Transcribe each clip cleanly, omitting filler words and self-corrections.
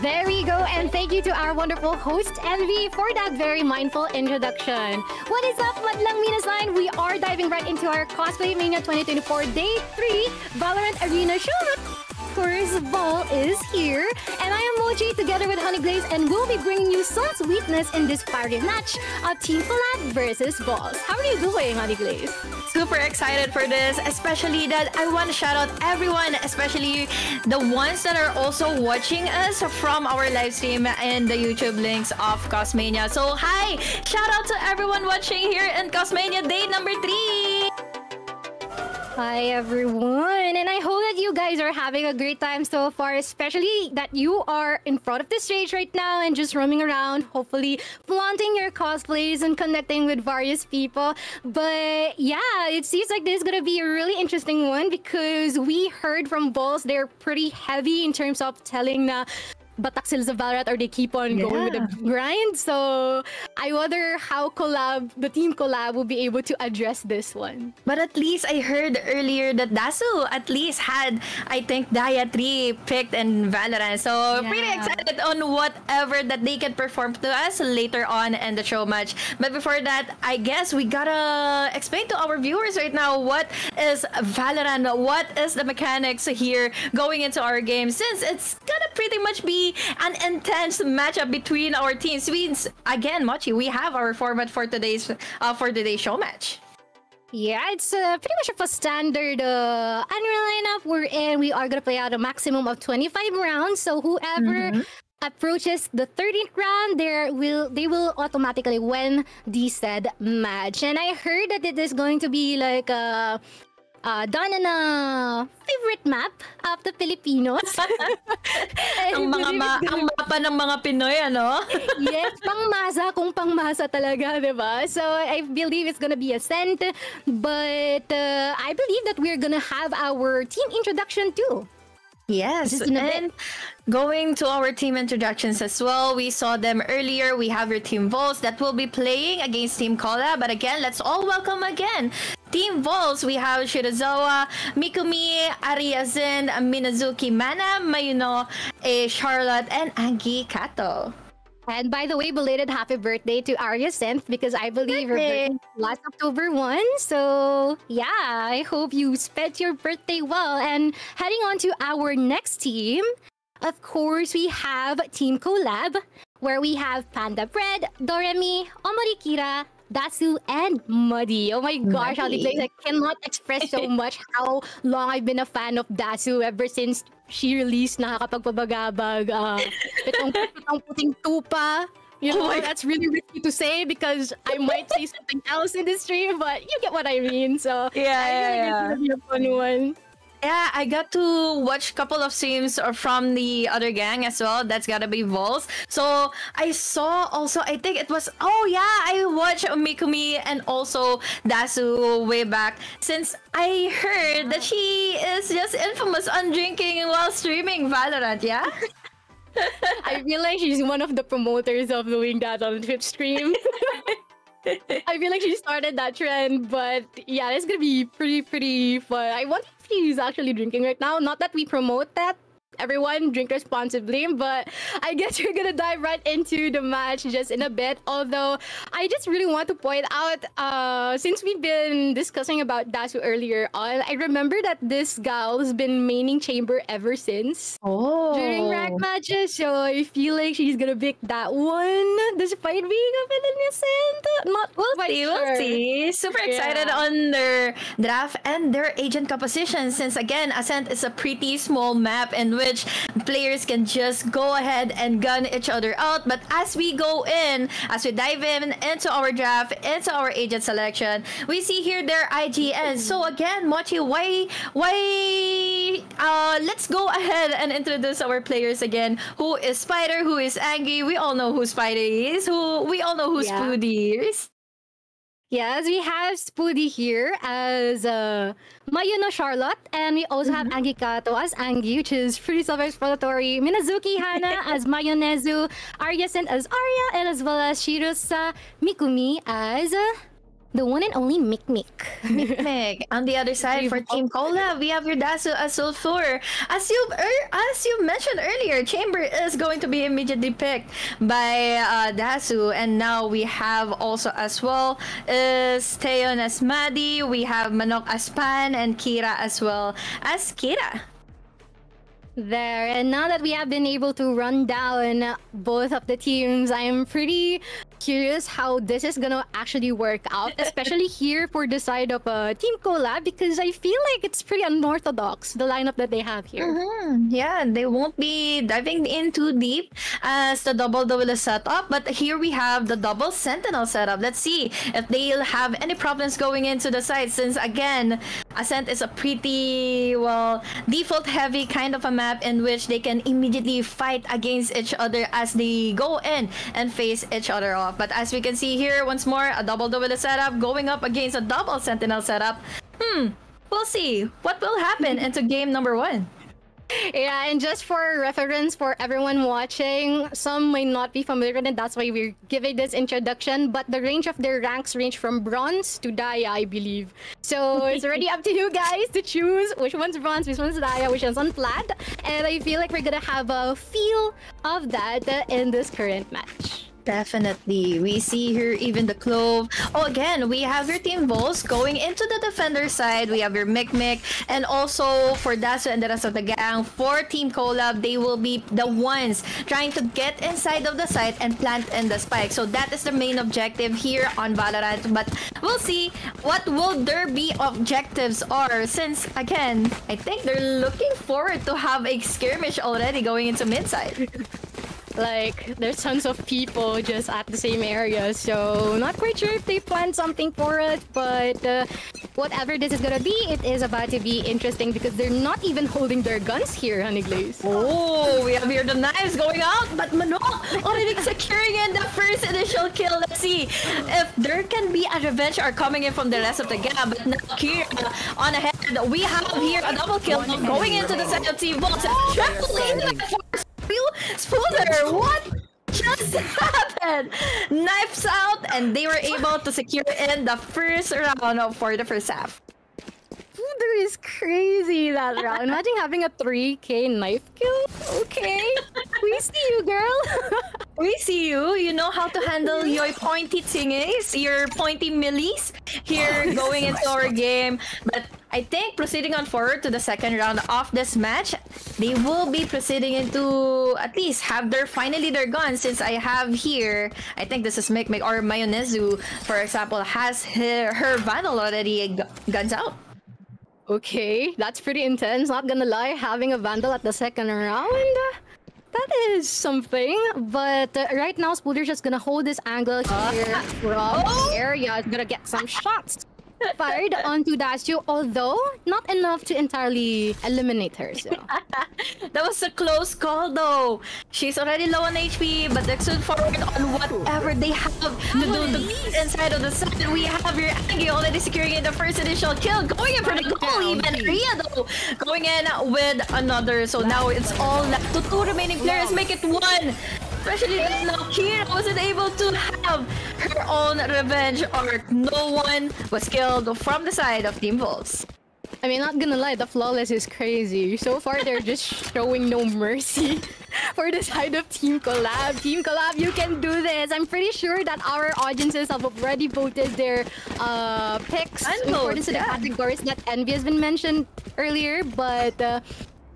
There we go, and thank you to our wonderful host, Envy, for that very mindful introduction. What is up, Madlang Minasan? We are diving right into our CosplayMania 2024 Day 3 Valorant Arena show. Of course, Vol is here, and I am Mochi together with Honey Glaze, and we'll be bringing you some sweetness in this fiery match of Team Collab versus Vols. How are you doing, Honey Glaze? Super excited for this, especially that I want to shout out everyone, especially the ones that are also watching us from our live stream and the YouTube links of CospMania. So hi, shout out to everyone watching here in CospMania Day number 3. Hi everyone, and I hope that you guys are having a great time so far, especially that you are in front of the stage right now and just roaming around, hopefully flaunting your cosplays and connecting with various people. But yeah, it seems like this is gonna be a really interesting one because we heard from Vols they're pretty heavy in terms of telling na batak sila sa Valorant, or they keep on going with the grind. So I wonder how the team Collab will be able to address this one. But at least I heard earlier that Dasu at least had, I think, Daya 3 picked in Valorant. So pretty excited on whatever that they can perform to us later on in the show match. But before that, I guess we gotta explain to our viewers right now what is Valorant, what is the mechanics here going into our game, since it's gonna pretty much be an intense matchup between our teams. Again, Mochi, we have our format for today's show match. Yeah, it's pretty much of a standard annual lineup wherein we are gonna play out a maximum of 25 rounds. So whoever approaches the 13th round, they will automatically win the said match. And I heard that it is going to be like done in a favorite map of the Filipinos. ang mapa ng mga Pinoy, ano? Yes, pangmasa kung pangmasa talaga, diba? So I believe it's gonna be Ascent, but I believe that we're gonna have our team introduction too. Yes, and going to our team introductions as well, we saw them earlier. We have your Team Vols that will be playing against Team Collab. But again, let's all welcome again Team Vols. We have Shirousa Mikumi, Aria Synth, Minazuki Mana, Mayuno A, Charlotte, and Angy Kato. And by the way, belated happy birthday to Aria Synth, because I believe her birthday last October 1. So yeah, I hope you spent your birthday well. And heading on to our next team, of course, we have Team Collab, where we have Panda Bread, Doremii, Omori, Dasu, and Maddie. Oh my gosh, I cannot express so much how long I've been a fan of Dasu ever since she released Nakakapagpabagabag, itong puting tupa. You know, that's really risky to say because I might say something else in this stream, but you get what I mean. So yeah. It's gonna be a fun one. Yeah, I got to watch a couple of streams from the other gang as well. That's gotta be Vols. So I saw also, I think it was, I watched Mikumi and also Dasu way back, since I heard that she is just infamous on drinking while streaming Valorant, yeah? I feel like she's one of the promoters of doing that on Twitch stream. I feel like she started that trend, but yeah, it's gonna be pretty fun. I wonder if she's actually drinking right now. Not that we promote that. Everyone drink responsibly, but I guess we're gonna dive right into the match just in a bit. Although I just really want to point out, since we've been discussing about Dasu earlier on, I remember that this gal has been maining chamber ever since during rank matches. So I feel like she's gonna pick that one, despite being a innocent. Not We'll see. Super excited on their draft and their agent composition, since again, Ascent is a pretty small map in which players can just go ahead and gun each other out. But as we dive in into our draft, into our agent selection, we see here their IGN. So again, Mochi, why let's go ahead and introduce our players again. Who is Spider? Who is Angy? We all know who Spider is. We all know who Spoody is. Yes, we have Spoody here as Mayuno Charlotte, and we also have Angy Kato as Angy, which is pretty self-explanatory. Minazuki Hana as Mayonezu, Aria Synth as Aria, and as well as Shirousa Mikumi as The one and only Mikmik. Mikmik. On the other side, for Team Collab, we have your Dasu Sulfur. As you mentioned earlier, Chamber is going to be immediately picked by Dasu, and now we have also as well is Teon as Maddie. We have Manok as Pan, and Kira as well as Kira. There, and now that we have been able to run down both of the teams, I'm pretty curious how this is gonna actually work out, especially here for the side of Team Collab, because I feel like it's pretty unorthodox, the lineup that they have here. Yeah, they won't be diving in too deep as the double duelist setup, but here we have the double sentinel setup. Let's see if they'll have any problems going into the side, since again, Ascent is a pretty, well, default heavy kind of a map in which they can immediately fight against each other as they go in and face each other off. But as we can see here, once more, a double duelist setup going up against a double sentinel setup. We'll see what will happen into game number 1. Yeah, and just for reference for everyone watching, some may not be familiar with it, that's why we're giving this introduction, but the range of their ranks range from bronze to Daya, I believe. So it's already up to you guys to choose which one's bronze, which one's Daya, which one's unflat, and I feel like we're gonna have a feel of that in this current match. Definitely. We see here even the Clove. Oh, again, we have your Team VOLs going into the defender side. We have your Mikmik. And also for Dasu and the rest of the gang, for Team Collab, they will be the ones trying to get inside of the site and plant in the spike. So that is the main objective here on Valorant. But we'll see what will their be objectives are, since, again, I think they're looking forward to have a skirmish already going into mid side. Like, there's tons of people just at the same area, so not quite sure if they planned something for it, but whatever this is gonna be, it is about to be interesting because they're not even holding their guns here, Honeyglaze. Oh, we have here the knives going out, but Manok already securing in the first initial kill. Let's see if there can be a revenge are coming in from the rest of the gang, but now here on ahead, we have here a double kill going into the side of Team VOLs. Triple in the first Spooner, what just happened? Knives out, and they were able to secure in the first round for the first half. Spooner is crazy that round. Imagine having a 3k knife kill. Okay, we see you, girl. We see you. You know how to handle your pointy thingies, your pointy millies here going into our game. But I think proceeding on forward to the second round of this match, they will be proceeding into at least have finally their guns, since I have here, I think this is Mikmik or Mayunezu, for example, has her Vandal already guns out. Okay, that's pretty intense, not gonna lie, having a Vandal at the second round. That is something, but right now Spooder's just gonna hold this angle here from the area. Is gonna get some shots fired onto Dasu, although not enough to entirely eliminate her. So that was a close call, though. She's already low on HP, but let's move forward on whatever they have to do inside of the side. We have your Angy already securing in the first initial kill, going in for the goal. Even Aria, though, going in with another. So now it's all left to 2 remaining players. Make it 1. Especially now Kira wasn't able to have her own revenge arc. No one was killed from the side of Team VOLs. I mean, not gonna lie, the flawless is crazy. So far, they're just showing no mercy for the side of Team Collab. Team Collab, you can do this. I'm pretty sure that our audiences have already voted their picks in accordance to the categories that Envy has been mentioned earlier, but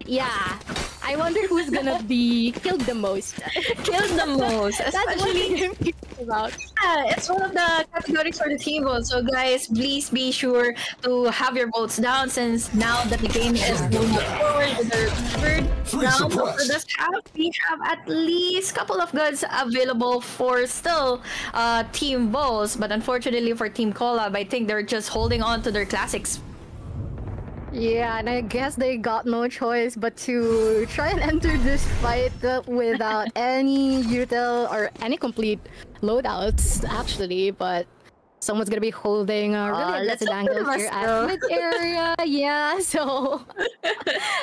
yeah, I wonder who's gonna be killed the most. Killed the most, especially about. Yeah, it's one of the categories for the team votes. So guys, please be sure to have your votes down, since now that the game is moving forward with the third round for this half, we have at least a couple of guns available for still Team VOLs. But unfortunately for Team Collab, I think they're just holding on to their classics. Yeah, and I guess they got no choice but to try and enter this fight without any util or any complete loadouts, actually. But someone's gonna be holding a really aggressive angle here at mid area. Yeah, so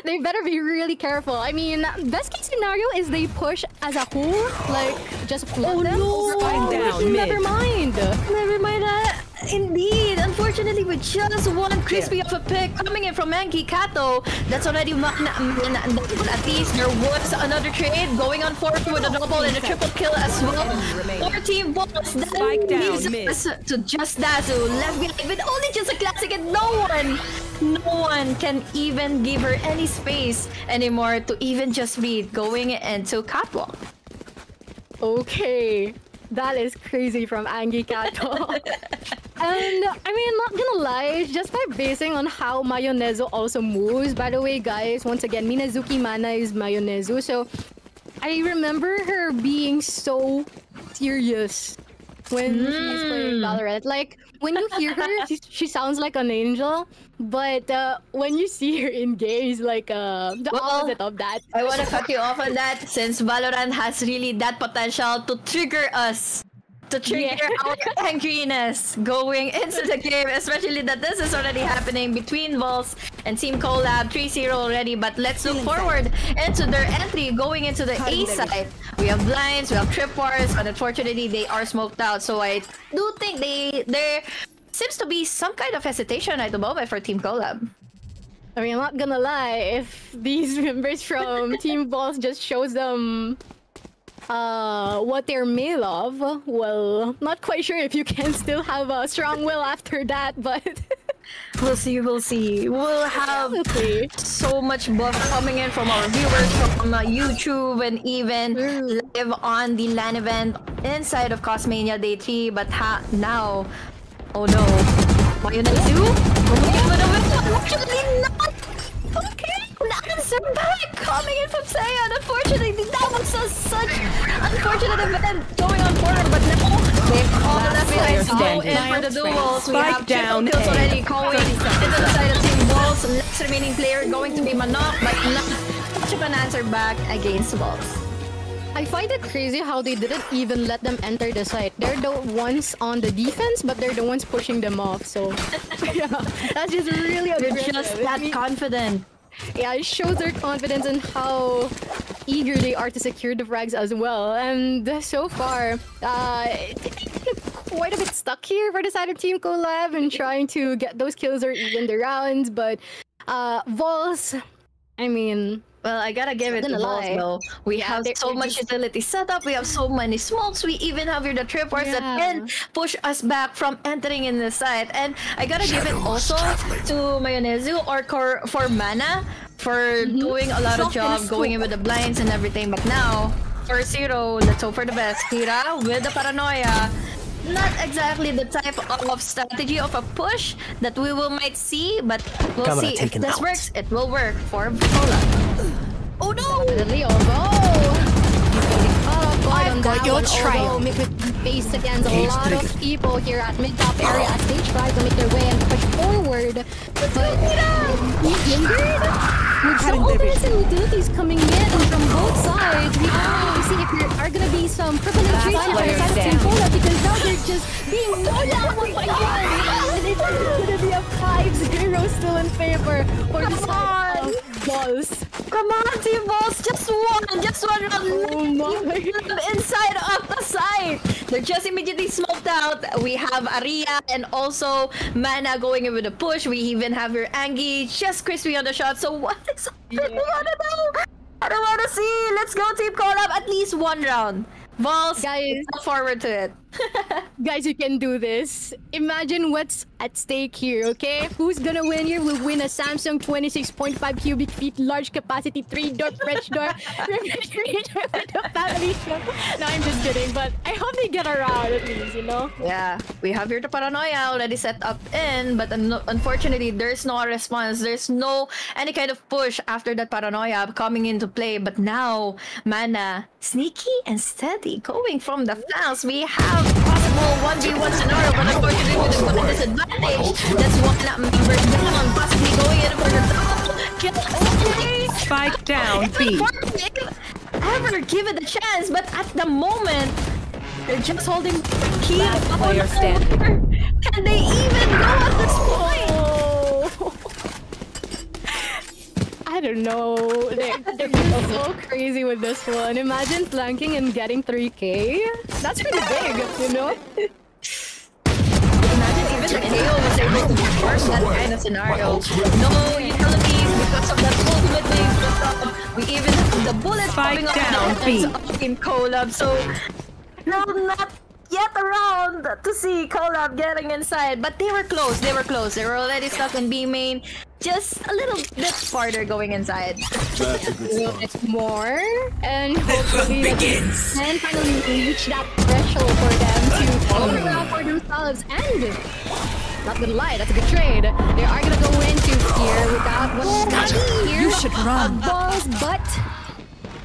they better be really careful. I mean, best case scenario is they push as a whole, like just flood them over. Never mind. Never mind that. Indeed, unfortunately, with just one crispy of a pick coming in from Angy Kato, that's already at least there was another trade going on forward with a double and a triple kill as well. 14 balls that leaves us to just Dasu left behind with only just a classic, and no one can even give her any space anymore to even just breathe going into catwalk. Okay. That is crazy from Angy Kato. And I mean, not gonna lie, just by basing on how Mayunezu also moves. By the way, guys, once again, Minazuki Mana is Mayunezu. So I remember her being so serious when she's playing Valorant. Like, when you hear her, she sounds like an angel. But when you see her in games, like the opposite of that. I want to cut you off on that, since Valorant has really that potential to trigger us. To trigger our angriness going into the game, especially that this is already happening between VOLs and Team Collab 3-0 already. But let's look forward into their entry going into the A side. We have blinds, we have tripwires, but unfortunately they are smoked out. So I do think there seems to be some kind of hesitation at the moment for Team Collab. I mean, I'm not gonna lie, if these members from Team VOLs just shows them what they're made of, well, not quite sure if you can still have a strong will after that, but we'll see. We'll have so much buff coming in from our viewers from YouTube and even live on the LAN event inside of CosplayMania Day 3. But now, oh no, Mayunezu? Actually not! Okay, answer back coming in from Saiyan. Unfortunately, that was such unfortunate event going on forward, but now they call the go in for the duels. We have triple kills already going into the side of Team VOLs. Next remaining player going to be Manok, but not much of an answer back against VOLs. I find it crazy how they didn't even let them enter the site. They're the ones on the defense, but they're the ones pushing them off. So, yeah, that's just really aggressive. They're just that confident. Yeah, it shows their confidence and how eager they are to secure the frags as well. And so far, quite a bit stuck here for the side of Team Collab and trying to get those kills or even the rounds. But VOLs, I mean, well, I gotta give it to VOLs though. We have so much utility set up, we have so many smokes, we even have here the tripwires that can push us back from entering in the site. And I gotta give it also to Mayunezu or for Mana for doing a lot of job going in with the blinds and everything. But now, for Zero, let's hope for the best. Kira with the paranoia. Not exactly the type of strategy of a push that we might see, but we'll see if this works. It will work for Collab. Oh no! I've got your trail. Faced against a lot of people here at mid-top area as they try to make their way and push forward. But he's injured. With some offense and utilities coming in from both sides, we can see if there are going to be some permanent trades on the side of Team Collab, because now they're just being knocked down one by one. And it's going to be a 5-0 still in favor for the side of VOLs. Come on, Team VOLs, just one round. Oh my. Inside of the site. They're just immediately smoked out. We have Aria and also Mana going in with a push. We even have your Angy just crispy on the shot. So what exactly do you wanna know? I don't wanna see. Let's go Team Collab. At least one round. VOLs, guys, look forward to it. Guys, you can do this. Imagine what's at stake here, okay? Who's gonna win here will win a Samsung 26.5 cubic feet large capacity 3-door French door refrigerator with a family show. No, I'm just kidding, but I hope they get around at least, you know? Yeah, we have here the paranoia already set up in, but unfortunately there's no response. There's no any kind of push after that paranoia coming into play. But now Mana sneaky and steady going from the flanks. We have possible 1v1 scenario, but unfortunately with the disadvantage, that's one member down, possibly going in for the double kill. Spike down B. Ever give it a chance, but at the moment they're just holding the key. Player standing. Can they even go at this point? I don't know. They're just so crazy with this one. Imagine flanking and getting 3K. That's pretty big, you know? Imagine even Mayo was able to force that kind of scenario. No utilities because of that ultimate being put up. We even have the bullets popping up in Collab. So no, not yet around to see Collab getting inside, but they were close. They were close. They were already stuck in B main. Just a little bit farther going inside. That's a good start. It's more, and hopefully they can finally reach that threshold for them to open up for themselves. And not gonna lie, that's a good trade. They are gonna go into here without one here. You should run. Balls, but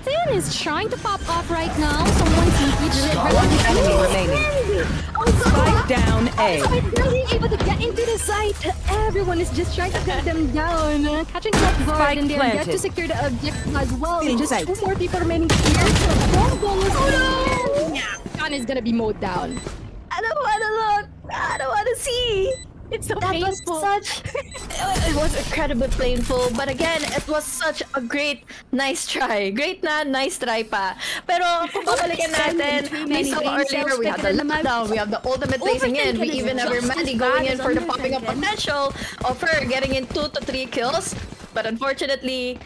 Thin is trying to pop off right now. Someone seems One enemy remaining. Spike down A. So it's barely able to get into the site. Everyone is just trying to cut them down. Catching that guard, and they're yet to secure the objective as well. Just two more people remaining here. Oh no! Yeah, John is gonna be mowed down. I don't want to look. I don't want to see. It's so That painful. was such... It was incredibly painful. But again, it was such a great, nice try. Great na, nice try pa. Pero kung babalikan natin, we saw earlier, we have the lockdown, we have the ultimate placing in. We even have Maddie going in for the popping up potential of her getting in 2 to 3 kills. But unfortunately,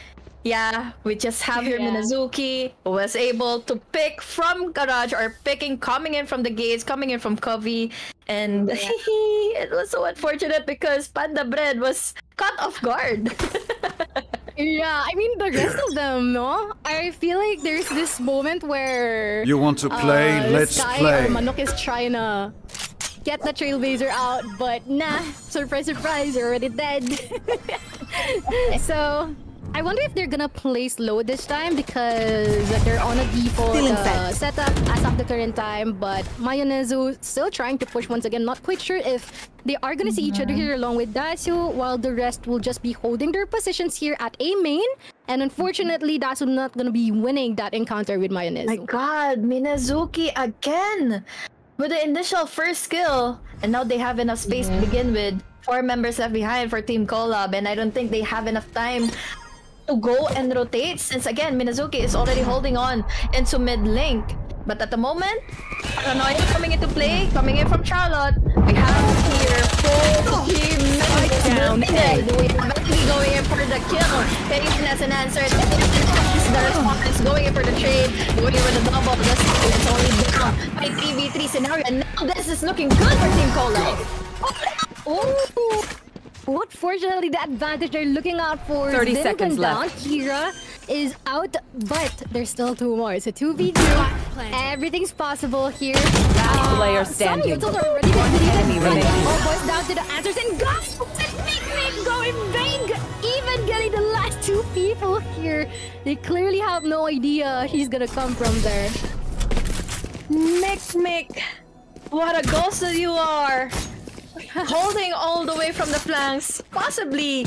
yeah, we just have here Minazuki, who was able to pick from garage or coming in from the gates, coming in from Covey, and it was so unfortunate because Panda Bread was caught off guard. Yeah, I mean the rest of them, no? I feel like there's this moment where You want to play? Let's Sky play. or Manok is trying to get the Trailblazer out, but nah, surprise, surprise, you're already dead. So I wonder if they're gonna place low this time because they're on a default setup as of the current time, but Mayuno still trying to push once again. Not quite sure if they are gonna see each other here along with Dasu, while the rest will just be holding their positions here at A main. And unfortunately, Dasu not gonna be winning that encounter with Mayuno. My god, Minazuki again! With the initial first skill, and now they have enough space to begin with. 4 members left behind for Team Collab, and I don't think they have enough time to go and rotate since again Minazuki is already holding on into mid link. But at the moment, Paranoia coming into play, coming in from Charlotte. We have here full team members. We have Melody going in for the kill. Payton as an answer. The response going in for the trade, going in with the double. It's only down by 3v3 scenario. And now this is looking good for Team Collab. Oh! Unfortunately, the advantage they're looking out for 30 didn't seconds come down. left. Kira is out, but there's still 2 more. So 2v2. Everything's possible here. Player Some standing. utils are already deleted. remaining. All boys down to the answers and Gus and Nick going big. Even getting the last 2 people here. They clearly have no idea he's gonna come from there. Mick, what a ghost that you are! Holding all the way from the flanks, possibly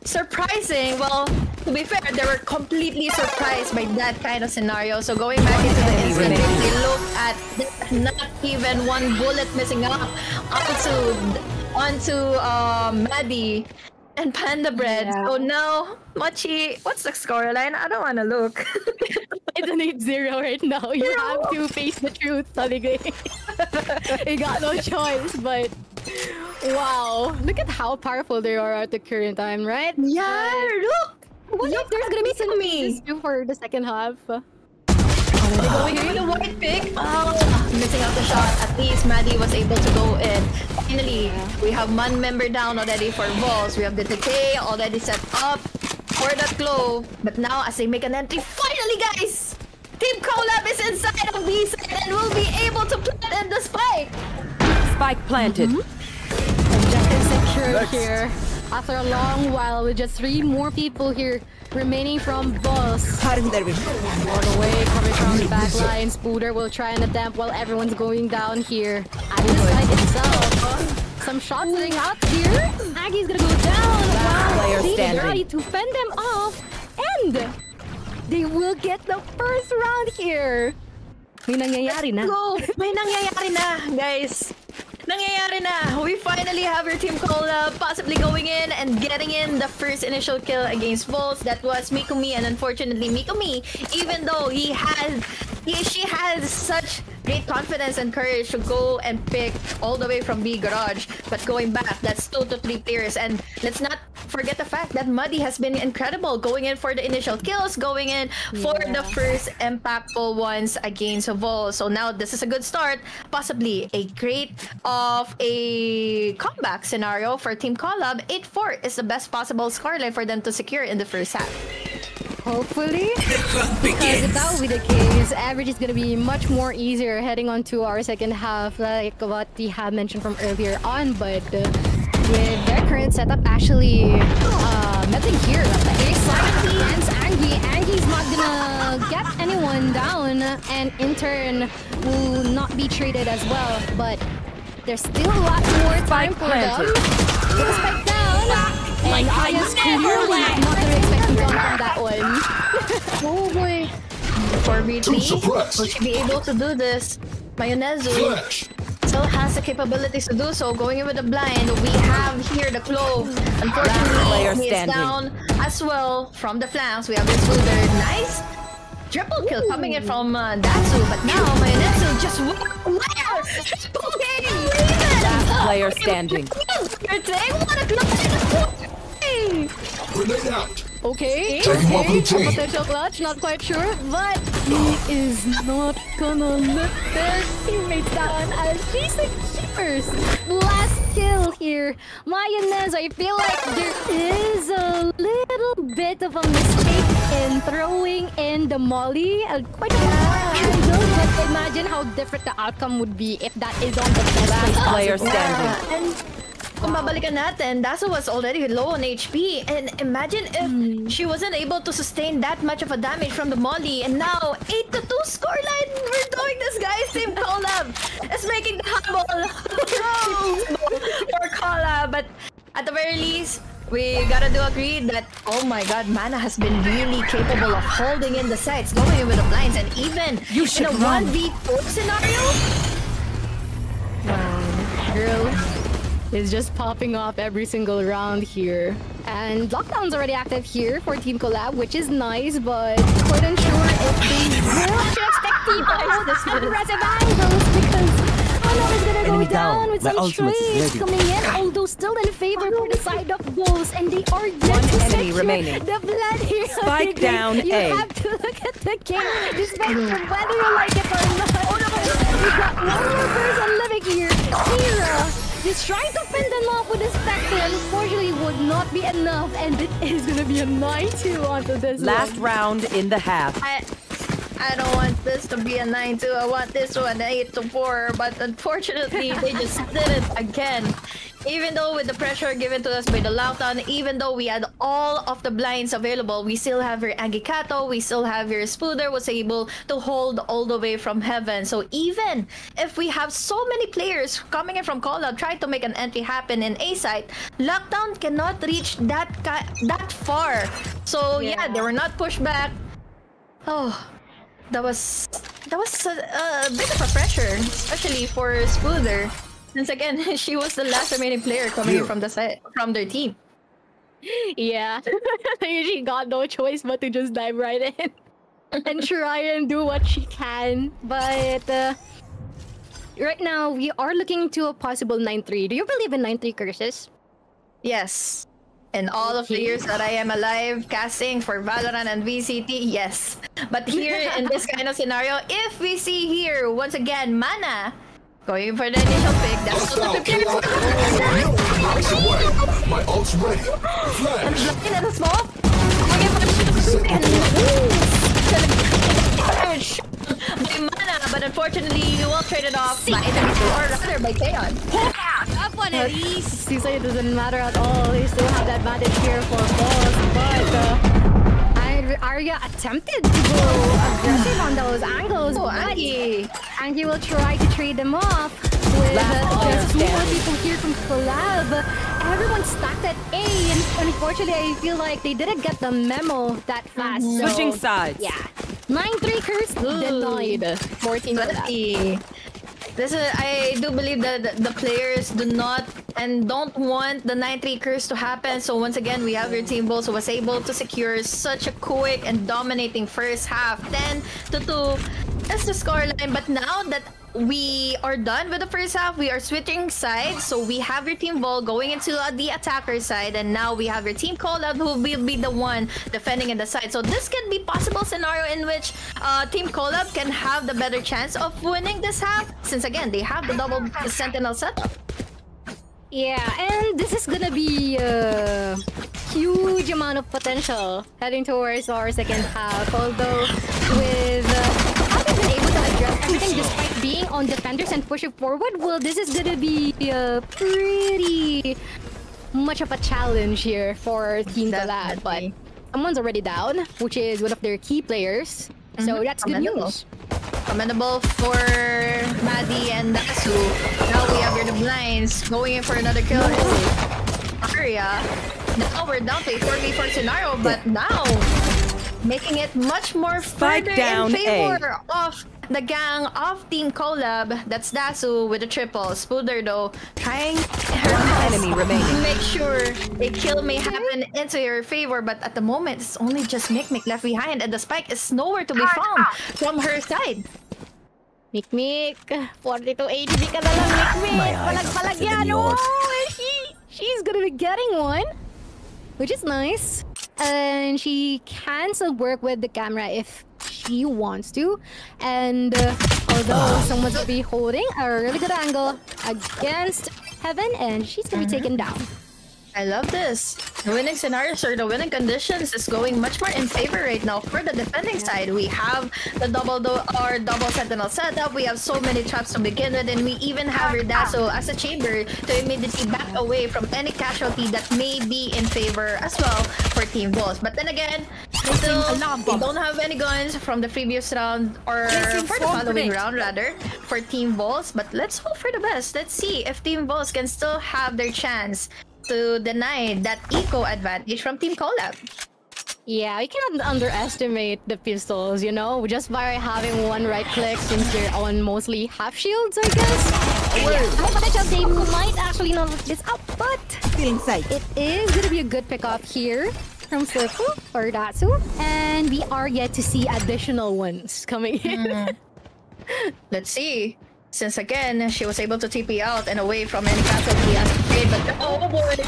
surprising. Well, to be fair, they were completely surprised by that kind of scenario. So going back into the instant, if they look at not even 1 bullet missing up onto Maddie and Panda Bread. Yeah. So now, Mochi, what's the scoreline? I don't want to look. It's an 8-0 right now. You have to face the truth, Saligay. You got no choice, but wow. Look at how powerful they are at the current time, right? Yeah, look! What if there's gonna be some misses for the second half? Going in with the white pick. Oh, missing out the shot. At least Maddie was able to go in. Finally, we have 1 member down already for VOLs. We have the decay already set up for that glow. But now, as they make an entry, finally, guys! Team Collab is inside of B side and will be able to plant in the spike. Spike planted. Objective secured here. After a long while, with just 3 more people here remaining from VOLs. All the way coming from the back line. Spooder will try and attempt while everyone's going down here. At the side itself. Some shots ring out here. Angy's gonna go down. Player They standing. try to fend them off. And they will get the first round here. May nangyayari na. Go! May nangyayari na, guys. Nangyayari na! We finally have your Team Collab possibly going in and getting in the first initial kill against VOLs. That was Mikumi, and unfortunately Mikumi, even though she has such great confidence and courage to go and pick all the way from B Garage. But going back, that's 2 to 3 players. And let's not forget the fact that Maddie has been incredible, going in for the initial kills, going in for the first impactful ones against VOLs. So now this is a good start, possibly a great of a comeback scenario for Team Collab. 8-4 is the best possible scoreline for them to secure in the first half. Hopefully, because if that will be the case, average is going to be much more easier heading on to our second half, like what we have mentioned from earlier on. But with their current setup, actually, nothing here. The A side against Angy. Angy's not gonna get anyone down, and in turn will not be traded as well. But there's still a lot more time for them. Get a spike down. And Aria's clearly not gonna expect him to on that one. Oh boy. For VT, will she be able to do this? Mayuno still has the capabilities to do so. Going in with the blind, we have here the Clove. Unfortunately, he is down as well from the flanks. We have this Wooder. Nice triple kill coming in from Dasu, but now Mayuno just Last player standing. Okay, potential clutch, not quite sure, but he is not gonna let their teammates down as she secures last kill here. Mayonnaise, I feel like there is a little bit of a mistake in throwing in the molly. Quite a but imagine how different the outcome would be if that is on the best player standing. Kung babalikan natin, Dasu was already low on HP, and imagine if she wasn't able to sustain that much of a damage from the molly, and now 8-2 scoreline. We're doing this, guys. Team Collab is making the humble for Collab, but at the very least, we gotta do agree that, oh my god, Mana has been really capable of holding in the sights, going in with the blinds, and even in a 1v4 scenario. Girl is just popping off every single round here. And lockdown's already active here for Team Collab, which is nice, but quite unsure if they will expect people with aggressive angles, because Collab is gonna go down with some trades coming in, although still in favor for the side of VOLs, and they are yet to secure the blood here. Spike down you A. have to look at the game, despite whether you like it or not. We got one more person living here. Kira is trying to fend them off with a Spectre. Unfortunately, would not be enough, and it is gonna be a 9-2 onto this Last round in the half. I don't want this to be a 9-2. I want this one 8-4. But unfortunately, they just did it again. Even though with the pressure given to us by the lockdown, even though we had all of the blinds available, we still have your Angy Kato, we still have your Spooder was able to hold all the way from heaven. So even if we have so many players coming in from Collab trying to make an entry happen in A site, lockdown cannot reach that far. So yeah, they were not pushed back. Oh, that was a bit of a pressure, especially for Spooder. Since again, she was the last remaining player coming in from the side, from their team. Yeah, she got no choice but to just dive right in and try and do what she can. But right now, we are looking to a possible 9-3. Do you believe in 9-3 curses? Yes. In all of the years that I am alive casting for Valorant and VCT, yes. But here in this kind of scenario, if we see here, once again, Mana going for the initial pick, that's not the pick. My ult's ready. And blocking at the smoke. By Mana, but unfortunately, you will trade it off by or rather by Kaon. Up one at least. Seems like it doesn't matter at all. They still have the advantage here for both, but Aria attempted to go aggressive on those angles. Oh, Angy. Angy will try to trade them off with just 2 more people here from Collab. Everyone stacked at A, and unfortunately, I feel like they didn't get the memo that fast. So, switching sides. Yeah. 9-3 curse denied. 14 Sweaty. This is, I do believe that the players do not and don't want the 9-3 curse to happen. So once again, we have your team VOLs who was able to secure such a quick and dominating first half, 10-2. That's the scoreline. But now that we are done with the first half, we are switching sides. So we have your team Vol going into the attacker side, and now we have your team Collab who will be the one defending in the side. So this can be possible scenario in which team Collab can have the better chance of winning this half, since again they have the double sentinel setup. Yeah, and this is gonna be a huge amount of potential heading towards our second half. Although with having been able to address everything despite being on defenders and push it forward, well, this is gonna be pretty much of a challenge here for Team Collab. But someone's already down, which is one of their key players. So that's good news. Commendable for Maddie and Dasu. Now we have here the blinds going in for another kill. Aria. Now we're down to a 4v4 scenario, but now making it much more further in favor of the gang of Team Collab. That's Dasu with a triple. Spooder though, trying her best to make sure a kill may happen into your favor, but at the moment it's only just Mikmik left behind, and the spike is nowhere to be found from her side. Mikmik, 42 ADB ka na lang, Mikmik. Palag-palag yan. Oh, she's gonna be getting one, which is nice. And she can still work with the camera if she wants to. And although someone's gonna be holding a really good angle against Heaven, and she's gonna be taken down. I love this. The winning scenarios or the winning conditions is going much more in favor right now for the defending side. We have the double sentinel setup. We have so many traps to begin with, and we even have your Dasu as a chamber to immediately back away from any casualty that may be in favor as well for Team VOLs. But then again, still they don't have any guns from the previous round, or for the following round rather, for Team VOLs. But let's hope for the best. Let's see if Team VOLs can still have their chance to deny that eco advantage from Team Collab. Yeah, we cannot underestimate the pistols, you know, just by having one right click, since they're on mostly half shields, I guess. Yeah, they might actually not look this up, but feeling safe. It is gonna be a good pickup here from Cinful or Dasu, and we are yet to see additional ones coming in. Let's see. Since again, she was able to TP out and away from any casualty as a trade, but oh boy! And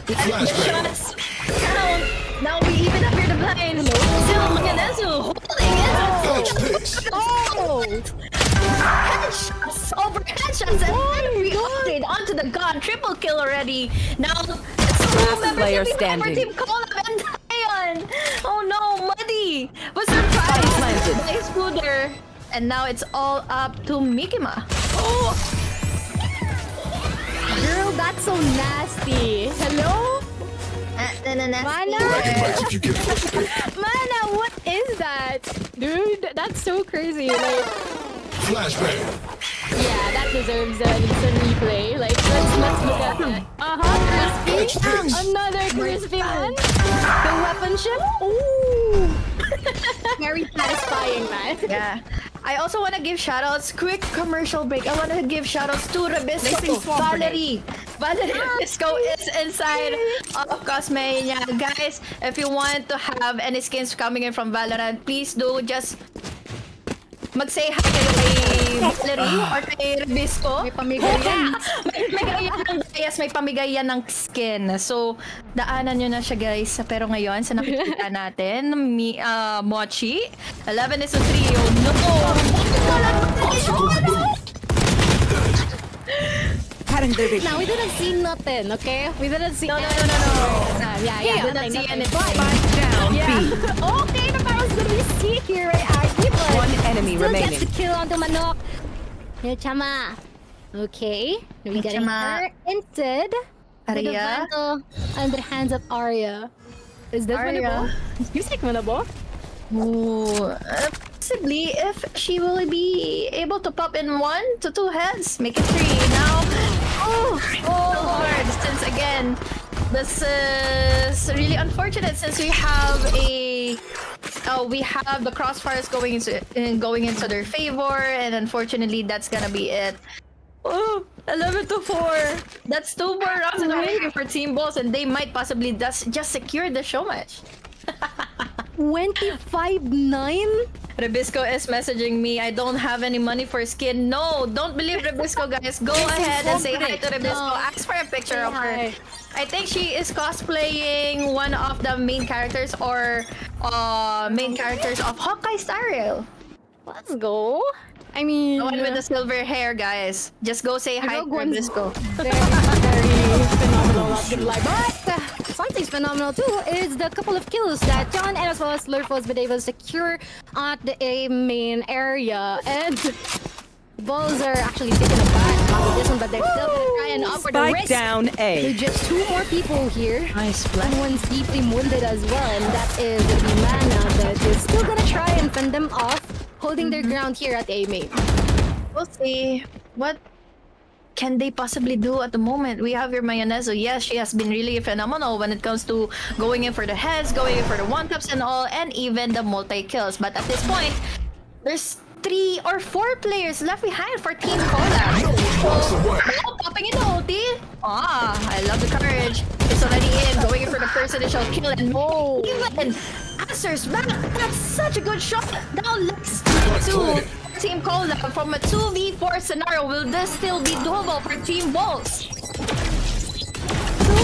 the shots down! Now we even have here the blind! Still Minazuki holding it! Oh! Headshots over headshots, and then we upgrade onto the god. Triple kill already! Now, last player standing. Team Collab and Dion! Oh no, Maddie was surprised by Spooder. And now it's all up to Mikima. Oh! Girl, that's so nasty. Hello? Mana? Mana, what is that? Dude, that's so crazy. Like, flashbang. Yeah, that deserves an instant replay. Like, let's look at it. Crispy. Another crispy one. The weapon ship. Ooh. Very satisfying, man. Yeah. I also want to give shoutouts. Quick commercial break. I want to give shoutouts to Rebisco. Valerie Rebisco is inside of CosplayMania. Guys, if you want to have any skins coming in from Valorant, please do just mag-say hi kayo kay Valerie or kay Rebisco. May pamigay yan. May pamigay yan ng skin. So, daanan nyo na siya, guys. Pero ngayon, sa nakikita natin, Mochi, 11 is to 3. Oh, no! Now, we didn't see nothing, okay? We didn't see No. Yeah, we didn't see anything. Down, yeah. Okay, the barrel's gonna be C here, right? One enemy remaining. Still gets the kill onto Manok. Chama. Okay. We're getting her instead. Aria. Under the hands of Aria. Is this winnable? Seems like winnable. Ooh, possibly if she will be able to pop in 1 to 2 heads, make it 3 now. Oh Lord! Since again, this is really unfortunate since we have the crossfires going into their favor, and unfortunately that's gonna be it. Oh, 11 to 4. That's 2 more rounds in the making for Team VOLs, and they might possibly just secure the show match. 25-9? Rebisco is messaging me. I don't have any money for skin. No, don't believe Rebisco, guys. Go ahead and say hi to Rebisco. Ask for a picture of her. I think she is cosplaying one of the main characters or main characters of Hawkeye Star Rail. Let's go. I mean, the one with the silver hair, guys. Just go say hi to Rebisco. Very phenomenal of good life. But something's phenomenal too is the couple of kills that John and as well as Lurf was been able to secure at the A main area. And Balls are actually taking a back on this one, but they're still gonna try and offer the risk. Down A. With just 2 more people here. Nice play. Someone's deeply wounded as well, and that is Mana, but they're still gonna try and fend them off, holding their ground here at A main. We'll see. What can they possibly do at the moment? We have your Mayuno. Yes, she has been really phenomenal when it comes to going in for the heads, going in for the one-taps and all, and even the multi-kills. But at this point, there's 3 or 4 players left behind for Team Collab. So, popping in the ulti. I love the courage. It's already in, going in for the first initial kill, and even answers back. That's such a good shot. Now let's to Team Collab from a 2v4 scenario. Will this still be doable for Team VOLs?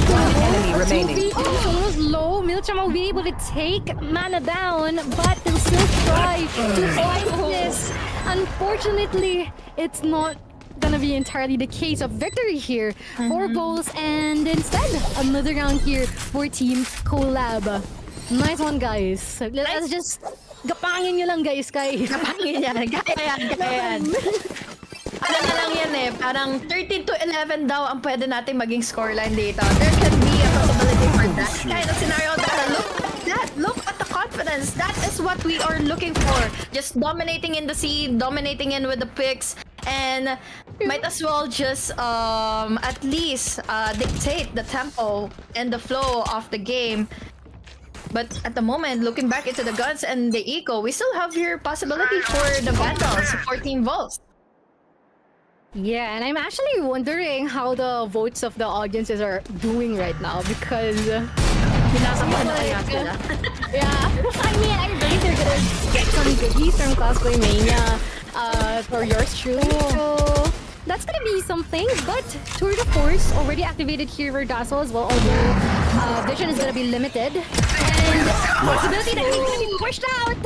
Enemy remaining. Almost low. Milchama will be able to take Mana down, but they'll still try to fight this. Unfortunately, it's not gonna be entirely the case of victory here for VOLs, and instead, another round here for Team Collab. Nice one, guys. Let's just gapangin nyo lang, guys. Gapangin yan. Kaya yan. Ano na lang yan eh, parang 13 to 11 daw ang pwede natin maging scoreline dito. There can be a possibility for that kind of scenario. Look at that! Look at the confidence! That is what we are looking for. Just dominating in the sea, dominating in with the picks, and might as well just at least dictate the tempo and the flow of the game. But at the moment, looking back into the guns and the eco, we still have here possibility for the Vandals for Team VOLs. Yeah, and I'm actually wondering how the votes of the audiences are doing right now because yeah, I mean, I believe they're gonna get some goodies from CosplayMania for yours truly. So that's gonna be something. But Tour de Force already activated here for Dasu as well, although vision is gonna be limited. And possibility that he's gonna be pushed out.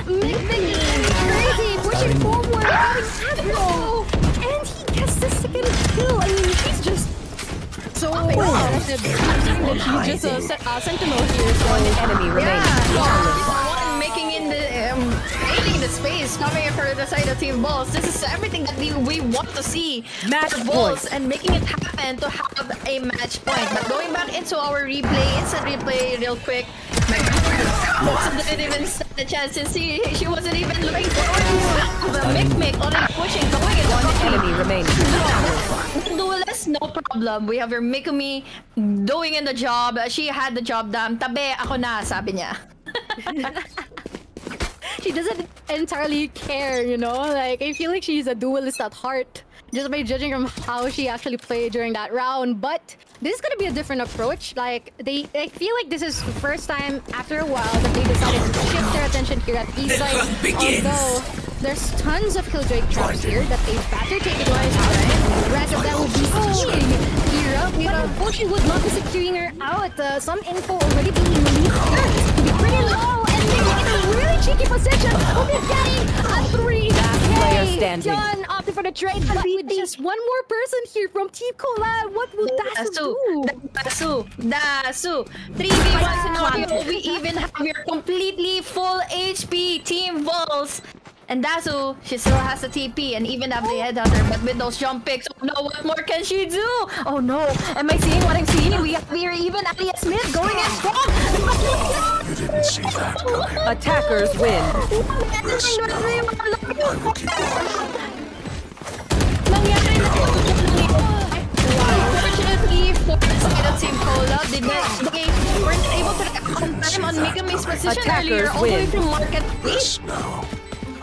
Mikumi crazy, pushing forward, having aggro. And he gets the second kill. I mean, he's just so aggressive. He just sentinel here. So One enemy remaining. One making in the creating the space, coming in for the side of Team VOLs. This is everything that we want to see Match for VOLs and making it happen to have a match point. But going back into our replay, instant replay, real quick. Didn't even stand a chance since she wasn't even looking forward to the Mick already pushing, going in. One enemy remaining. Duelist, no problem. We have her Mikumi doing in the job. She had the job done. Tabi, ako na, sabi niya. She doesn't entirely care, you know? Like, I feel like she's a duelist at heart, just by judging from how she actually played during that round. But this is gonna be a different approach. Like, I feel like this is the first time after a while that they decided to shift their attention here at East side. Although there's tons of Killjoy traps here that they've better take advantage of. The rest of them will be securing Kira, but unfortunately would not be securing her out. Some info already being released here to be pretty low, and they're in a really cheeky position. We'll be getting a 3K. John opted for the trade, but with just one more person here from Team Collab, what will Dasu do? Dasu. 3v1 scenario. We even have your completely full HP Team VOLs. And Dasu, she still has the TP and even have the headhunter, but with those jump picks, oh no, what more can she do? Oh no, am I seeing what I'm seeing? We have here even Aria Synth going in strong. You didn't see that coming. Attackers win. Rest now. I will keep watch. Unfortunately for the side of Team Collab, they weren't able to on time on Mikumi's position earlier, all the way from market. Rest now.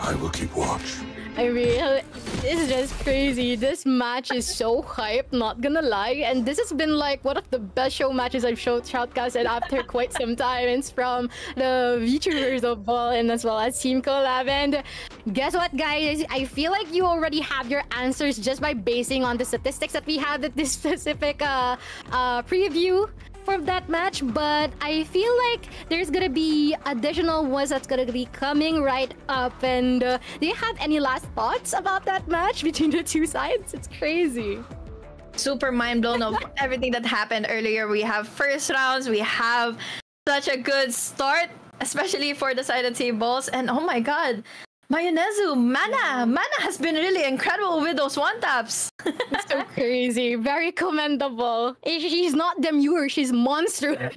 I will keep watch. I mean, it's just crazy. This match is so hype, not gonna lie. And this has been like one of the best show matches I've shoutcasted after quite some time. It's from the VTubers of VOL and as well as Team Collab. And guess what, guys? I feel like you already have your answers just by basing on the statistics that we had at this specific preview from that match, but I feel like there's gonna be additional ones that's gonna be coming right up. And do you have any last thoughts about that match between the two sides? It's crazy. Super mind blown of everything that happened earlier. We have first rounds, we have such a good start, especially for the side of Team VOLs, and oh my god, Mayuno Mana has been really incredible with those one taps. It's so crazy. Very commendable. She's not demure, she's monstrous.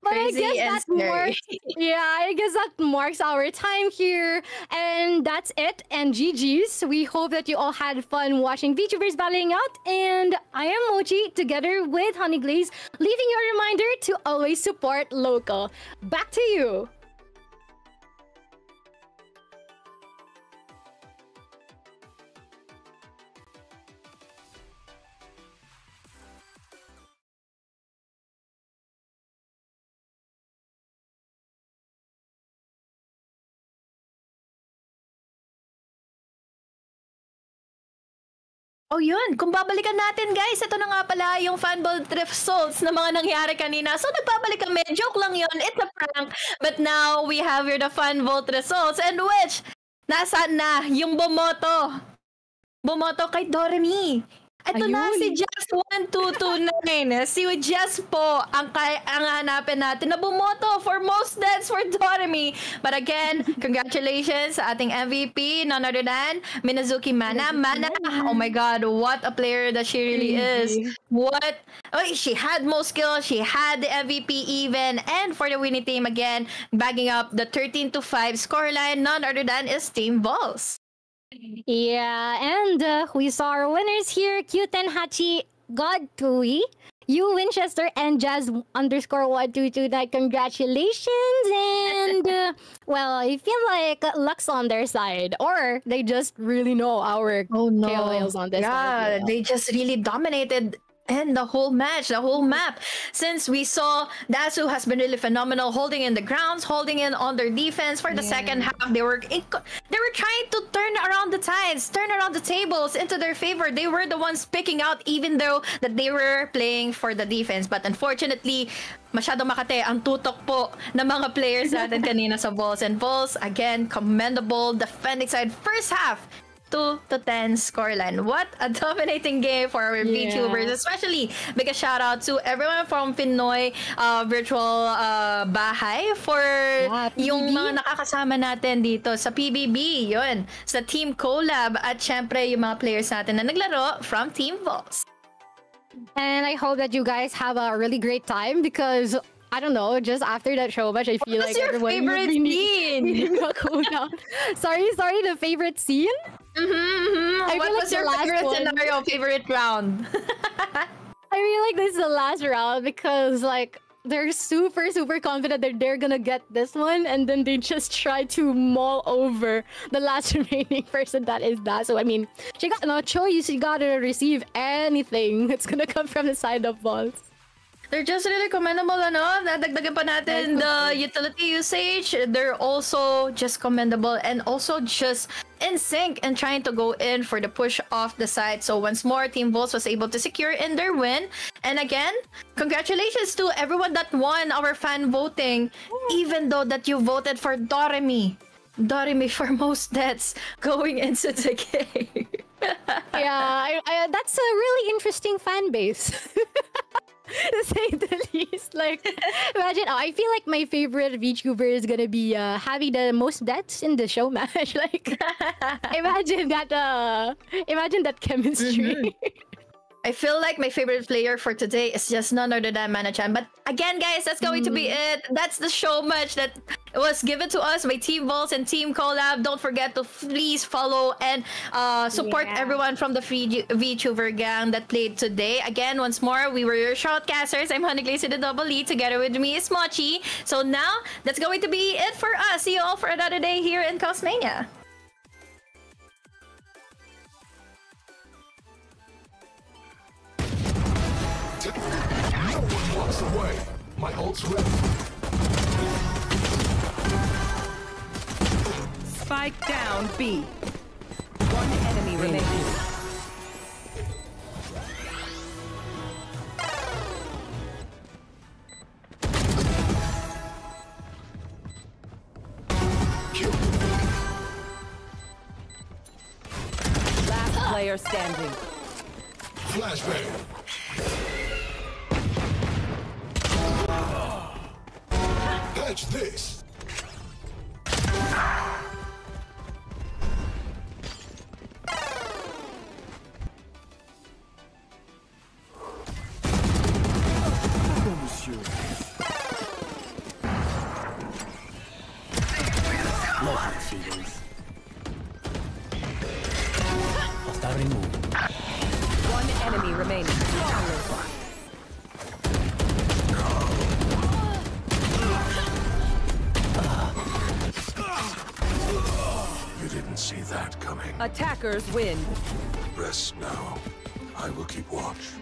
But Crazy I guess that marks, yeah, I guess that marks our time here. And that's it. And GG's. We hope that you all had fun watching VTubers battling out. And I am Mochi, together with Honey Glaze, leaving you a reminder to always support local. Back to you. Oh yun, kung babalikan natin guys, ito na nga pala yung fanball results na mga nangyari kanina. So nagbabalik kami, joke lang yun, it's a prank. But now we have here the fanball results, and which, nasaan na yung bumoto? Bumoto kay Doremii. Ito na si Just1229. Si Just po ang hanapin natin na bumoto for most deaths for Doremii. But again, congratulations sa ating MVP, none other than Minazuki Mana. Mana, oh my god, what a player that she really is. What? Oh, she had most skills, she had the MVP even. And for the winning team again, bagging up the 13-5 scoreline, none other than is Team VOLs. Yeah, and we saw our winners here. Q10Hachi, God Tui, you Winchester, and Jazz_1229. Congratulations! And well, I feel like luck's on their side, or they just really know our KOLs on this side. Yeah, they just really dominated and the whole match, the whole map. Since we saw Dasu has been really phenomenal, holding in the grounds, holding in on their defense for the second half. They were trying to turn around the tides, turn around the tables into their favor. They were the ones picking out, even though that they were playing for the defense. But unfortunately, masyado makate ang tutok po ng mga players natin kanina sa VOLs. And VOLs, again, commendable defending side first half. 2-10 scoreline. What a dominating game for our VTubers, especially big shout out to everyone from Pinoy Virtual Bahay for yung mga nakakasama natin dito sa PBB, yun, sa Team Collab, at syempre yung mga players natin na naglaro from Team VOLs. And I hope that you guys have a really great time, because I don't know, just after that show match, I feel like everyone favorite scene? Cool down. Sorry, the favorite scene? What was your favorite scenario, favorite round? I feel like this is the last round because like they're super confident that they're gonna get this one, and then they just try to maul over the last remaining person, that is Dasu. I mean, she got no choice, she gotta receive anything that's gonna come from the side of VOLs. They're just really commendable, ano? Nadagdagan pa natin the utility usage. They're also just commendable and also just in sync and trying to go in for the push off the side. So once more, Team VOLs was able to secure in their win. And again, congratulations to everyone that won our fan voting, even though that you voted for Doremii. Doremii for most deaths going into the game. Yeah, that's a really interesting fan base. To say the least. Like, imagine, I feel like my favorite VTuber is gonna be having the most deaths in the show match. Like, imagine that chemistry. I feel like my favorite player for today is just none other than Mana-chan. But again, guys, that's going to be it. That's the show match that was given to us by Team VOLs and Team Collab. Don't forget to please follow and support everyone from the free VTuber gang that played today. Again, once more, we were your shoutcasters. I'm Honey Glaze with the double E. Together with me is Mochi. So now, that's going to be it for us. See you all for another day here in CosplayMania. No one walks away. My ult's ready. Spike down B. One enemy remaining. Last player standing. Flashbang. Patch this. One enemy remaining. You didn't see that coming. Attackers win. Rest now. I will keep watch.